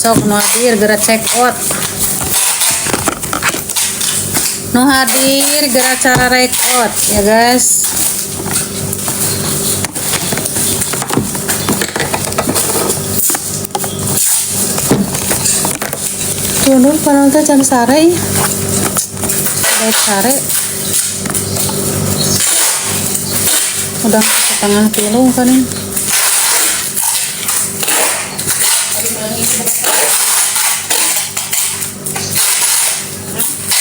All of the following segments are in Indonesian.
Sok nu hadir geura check out. Nu hadir geura cara record ya guys. Tunur panonton jam sare. Baik sare. Udah setengah kilo kan ini.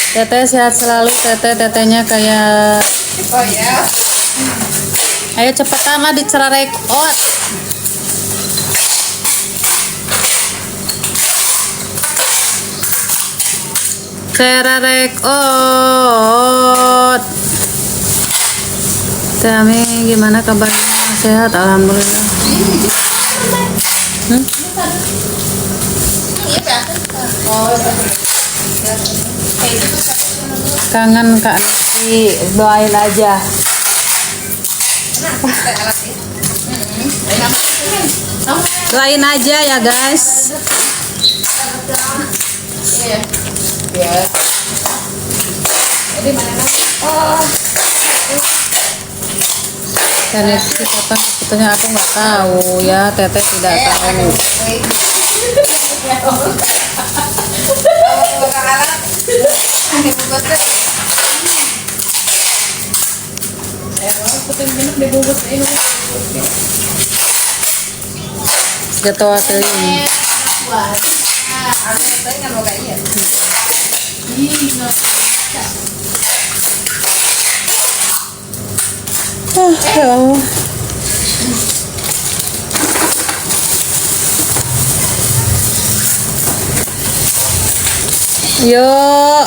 Teteh sehat selalu, tetehnya kayak oh ya. Ayo cepetan lah dicara record. Cara record. Teh Ami gimana kabarnya? Sehat alhamdulillah. Kangen Kak Niki, doain aja. Doain aja ya guys. Dan itu kapan sebetulnya aku nggak tahu ya, teteh tidak tahu. Jatuh teuing. Ya Allah. Yo,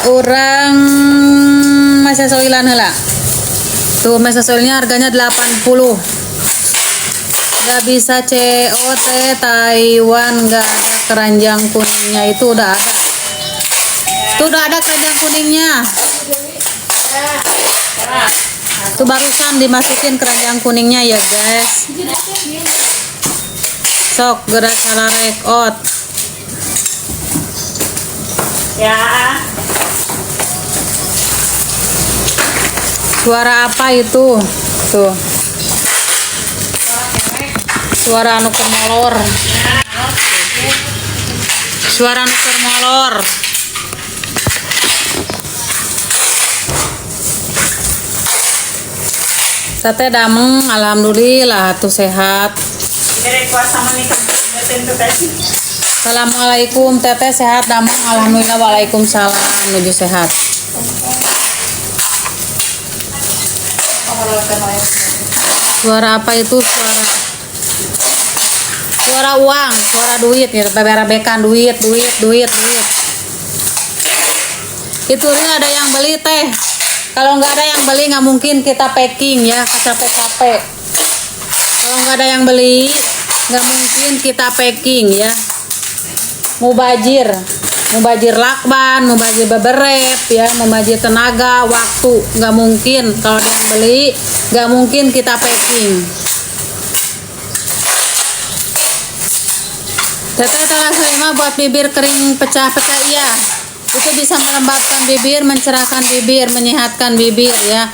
orang masa soilan heula. Tuh masa soilnya harganya 80. Gak bisa COT Taiwan, gak ada keranjang kuningnya. Itu udah ada. Tuh udah ada keranjang kuningnya. Tuh barusan dimasukin keranjang kuningnya ya guys. Sok gerak cara record. Ya. Suara apa itu? Tuh. Suara anu molor. Suara anu molor. Teteh dameng alhamdulillah tuh sehat. Assalamualaikum teteh sehat dameng alhamdulillah, waalaikumsalam menuju sehat. Suara apa itu? Suara uang, suara duit ya, bebekan duit. Itu ada yang beli teh. Kalau nggak ada yang beli nggak mungkin kita packing ya, capek-capek. Kalau nggak ada yang beli nggak mungkin kita packing ya. Mubazir lakban, mubazir beberep ya, mubazir tenaga, waktu, nggak mungkin. Kalau ada yang beli nggak mungkin kita packing. Teteh telah terima buat bibir kering pecah-pecah iya. Itu bisa melembabkan bibir, mencerahkan bibir, menyehatkan bibir ya.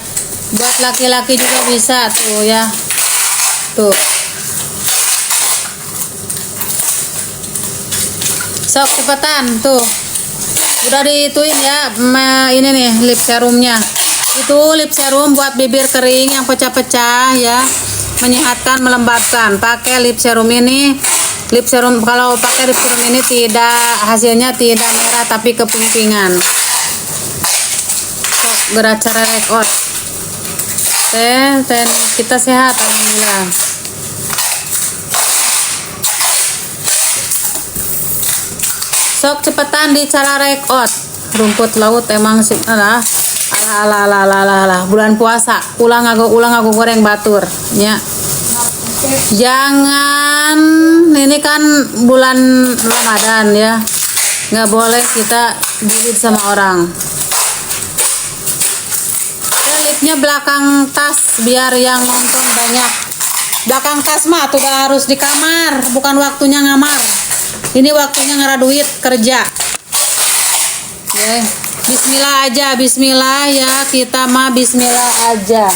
Buat laki-laki juga bisa tuh ya. Tuh. Sok cepetan tuh. Udah diituin ya. Ini nih lip serumnya. Itu lip serum buat bibir kering yang pecah-pecah ya. Menyehatkan, melembabkan. Pakai lip serum ini. Lip serum, kalau pakai lip serum ini hasilnya tidak merah tapi keping-pingan. Gerak cara record. Teh kita sehat alhamdulillah. Sok cepetan di cara record. Rumput laut emang sih ala bulan puasa. Ulang aku goreng batur nya. Jangan, ini kan bulan Ramadan ya, nggak boleh kita julid sama orang. Ya, lipnya belakang tas biar yang nonton banyak. Belakang tas mah tuh harus di kamar, bukan waktunya ngamar. Ini waktunya ngeraduit kerja. Ya, bismillah aja, bismillah ya, kita mah bismillah aja.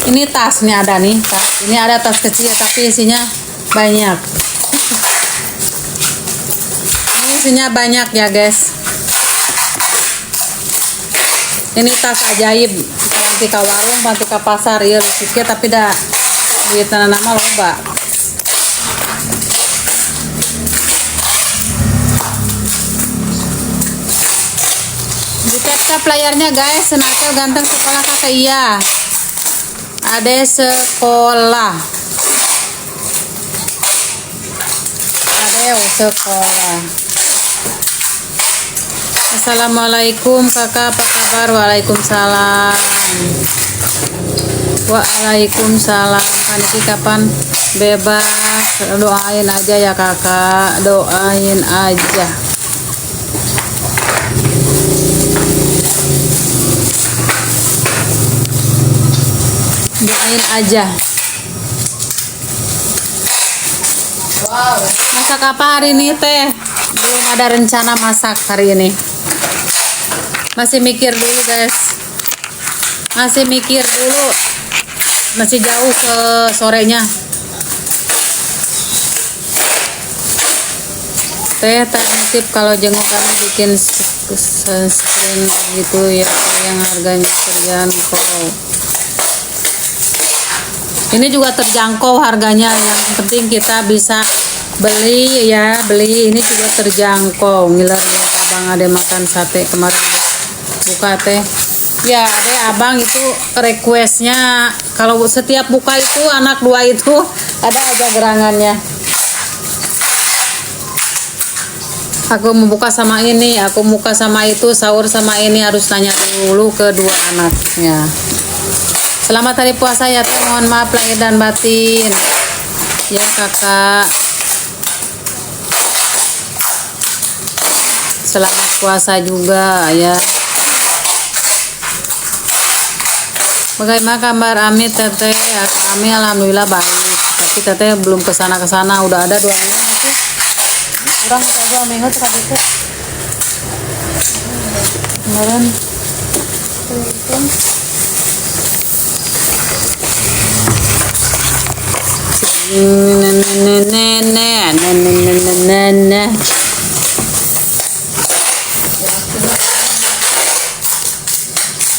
Ini tas nih ada nih, tas. Ini ada tas kecil tapi isinya banyak. Ini isinya banyak ya guys. Ini tas ajaib. Nanti ke warung, nanti ke pasar ya sedikit tapi dah duit nama loba. Di tap layarnya guys, senakil ganteng sekolah kakak iya. Ada sekolah. Ada sekolah. Assalamualaikum kakak, apa kabar? Waalaikumsalam. Waalaikumsalam. Paniki kapan bebas? Doain aja ya kakak, doain aja. Doain aja. Wow. Masak apa hari ini teh? Belum ada rencana masak hari ini. Masih mikir dulu guys. Masih mikir dulu. Masih jauh ke sorenya. Teh tip kalau jengukan bikin screen gitu ya, yang harganya terjangkau. Ini juga terjangkau harganya, yang penting kita bisa beli ya, beli. Ini juga terjangkau. Ngiler ya, abang ada makan sate kemarin buka teh ya deh, abang itu requestnya kalau setiap buka itu anak dua itu ada aja gerangannya. Aku membuka sama ini, aku buka sama itu, sahur sama ini, harus tanya dulu ke dua anaknya. Selamat hari puasa ya teh, mohon maaf lahir dan batin ya kakak. Selamat puasa juga ya. Bagaimana kabar Amit teteh? Kami alhamdulillah baik, tapi teteh belum kesana udah ada 2 minggu nanti. Orang udah 2 minggu tuh gitu. Kemarin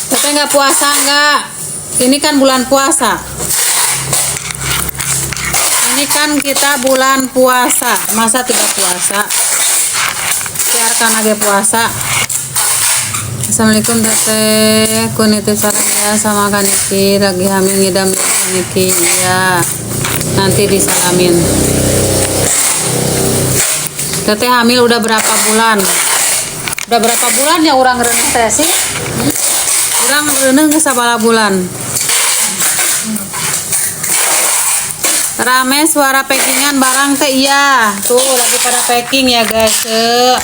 Teteh nggak puasa nggak? Ini kan bulan puasa. Ini kan kita bulan puasa, masa tidak puasa? Biarkan aja puasa. Assalamualaikum teteh, kuniti salam ya sama Kaniki, lagi hamil ngidam ya Kaniki ya. Nanti disalamin. Teteh hamil udah berapa bulan? Udah berapa bulan ya orang reneng teh sih? Orang reneng sabala bulan. Rame suara packingan barang teh iya. Tuh lagi pada packing ya guys. Tuh.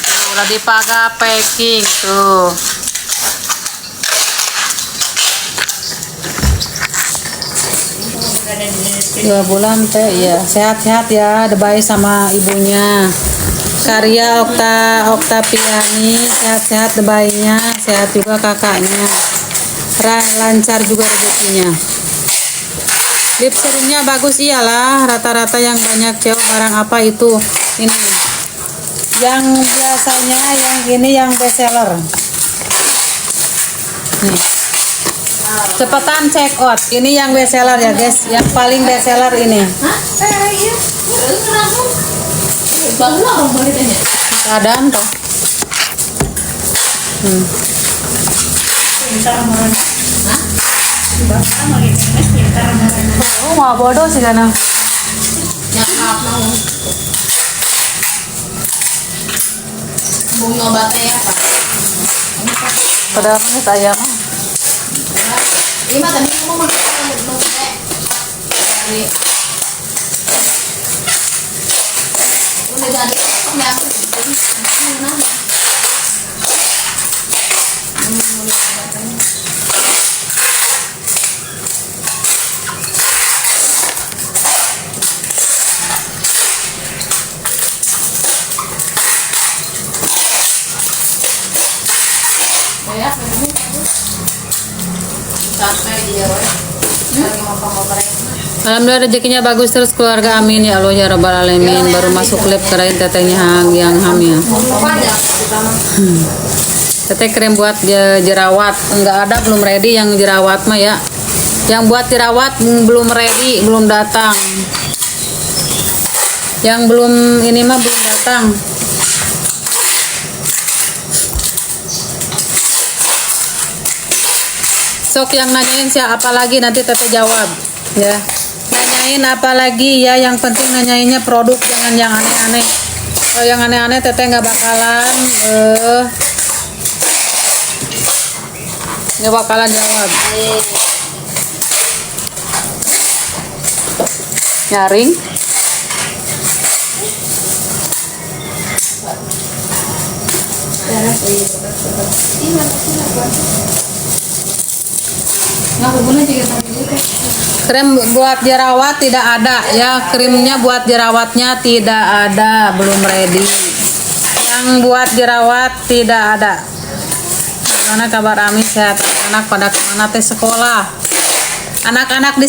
Tuh lagi pada packing tuh. 2 bulan teh ya, sehat-sehat ya, debay sama ibunya. Karya Oktaviani sehat-sehat, debaynya sehat juga, kakaknya lancar juga rezekinya. Lip serumnya bagus iyalah, rata-rata yang banyak cewek. Barang apa itu? Ini yang biasanya yang ini yang best seller nih. Cepetan check out. Ini yang best seller ya guys, yang paling best seller ini. Keadaan toh. Oh, mau bodoh sih karena. Mau nyobatnya apa? Pada menit ayam. Ini mah tadi mau udah jadi ya, sampai dia weh. Lagi mau mereka. Alhamdulillah rezekinya bagus terus keluarga, amin ya Allah ya rabbal alamin. Baru masuk lab kerain tetehnya yang hamil. Teteh krim buat jerawat enggak ada, belum ready yang jerawat mah ya. Yang buat jerawat belum ready, belum datang. Yang belum ini mah belum datang. Sok yang nanyain siapa lagi nanti teteh jawab ya. Nanyain apa lagi ya, yang penting nanyainnya produk, jangan yang aneh-aneh. Kalau yang aneh-aneh teteh nggak bakalan jawab. Nyaring. Krim buat jerawat tidak ada ya, krimnya buat jerawatnya tidak ada, belum ready. Yang buat jerawat tidak ada. Gimana kabar Amin, sehat? Anak pada kemana teh sekolah? Anak-anak di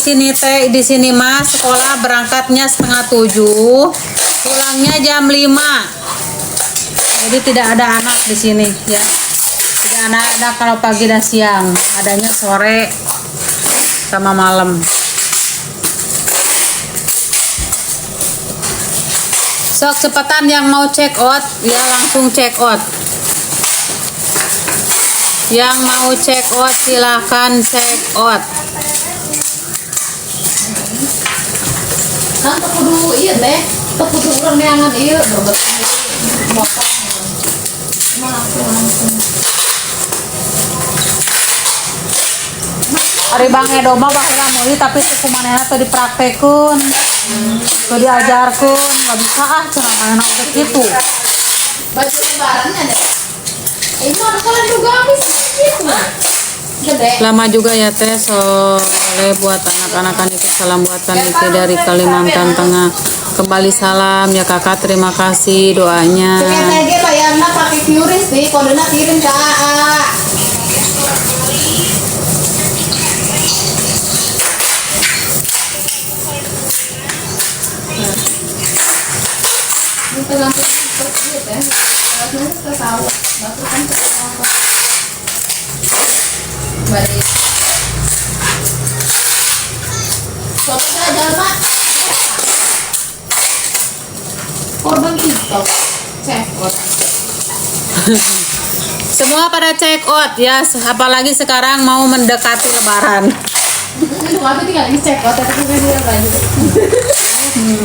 sini mah sekolah berangkatnya 6:30, pulangnya jam 5. Jadi tidak ada anak di sini ya. Tidak ada kalau pagi dan siang, adanya sore sama malam. Sok cepetan yang mau check out ya, langsung check out. Yang mau check out silahkan check out. Kan kudu ieu teh, kudu urang neangan ieu berbet motong. Langsung. Ari Bang Edo mah baheula meuli tapi teu kumanehna teu dipraktekeun. Teu diajarkeun, enggak bisa cenah ayeuna teh kitu. Baju lebarannya deh. Ini mah kalau juga habis gitu. Gede. Lama juga ya teh, soleh buat anak-anak itu, salam buat Niki dari Kalimantan Tengah. Kembali salam ya kakak, terima kasih doanya. Cek ge bayarna pakai QRIS nih, kodenya kirim ke AA. Itu langsung gitu ya. Kalau ke sawah, batu kan ke sawah. Balik. Foto aja Mak. Korban TikTok. Check out. Semua pada check out ya, apalagi sekarang mau mendekati lebaran. Itu apa tinggal di check out tapi kan dia baju.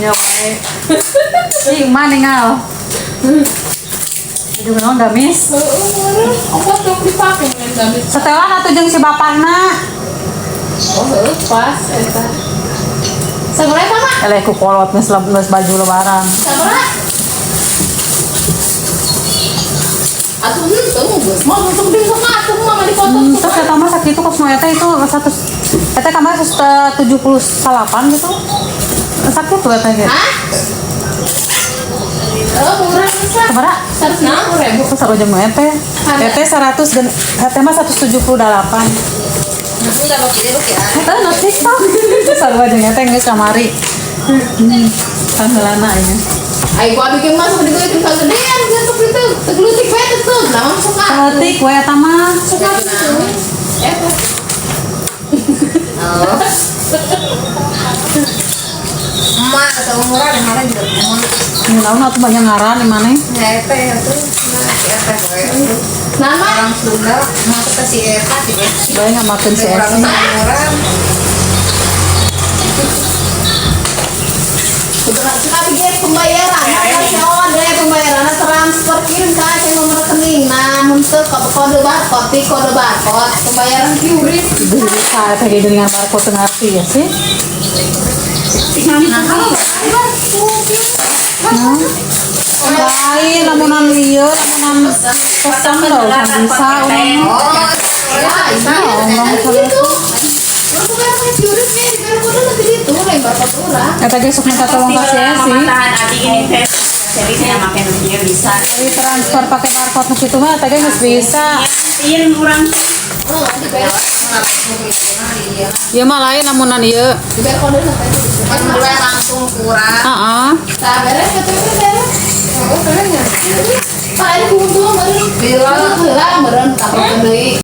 Ya baik. Ih, mana ngal? Itu kan gamis. Ongkos dong dipakai dengan gamis. Setelan atuh jeung si bapakna. Oh, pas eta. Seberapa Mak? Eleh ku kolot geus baju lebaran. Seberapa? Atuh henteu geus. Mau untuk di sok atuh mama di foto. Terus eta mah sakitu kos nu eta itu 100 eta kamar 178 gitu. Sakit tuh eta ge. Hah? Oh, murah bisa. Sabaraha? 160.000. Terus sarua jeung nu eta. Eta 100 dan eta mah 178. Itu udah mau kirim ya. Eta nu TikTok. Sarua jeung eta geus kamari. Pangelana ini. Ayo gua bikin masuk di itu kegedean gitu itu. Teglutik bae tuh. Lama suka. Ketik we eta mah. Suka gitu. Oh. Emak atau murah di mana juga. Ini naon atuh banyak ngaran di mana? Eta ya tuh. Eta boy. Nama orang Sunda mau ke si Eta sih. Bae ngamakeun si Orang Esi. orang. Sekali dia pembayaran, kawan dari pembayaran transfer kirim ke aceh nomor rekening. Nah, untuk kode barcode, pembayaran QRIS. Bisa eta ge dengan barcode teu ngarti ya sih. Lain lamunan lieu, lamunan custom lho kan bisa urang. Oh, ya, bisa. Gitu. Lalu bayar QRIS nih, bayar kode lebih itu, lebar kode urang. Eta ge sok minta tolong ka si Esi. Tahan adik ini tes. Jadi saya pakai dunia bisa. Jadi transfer pakai barcode nu kitu mah teh geus bisa. Iya kurang. Oh, Ieu mah lain amunan ieu. Biar kode mulai langsung kurang. Heeh. Beres betul beres. Oh, keren ya. Pak, ini kumpul baru. Bila, meren, tak deui.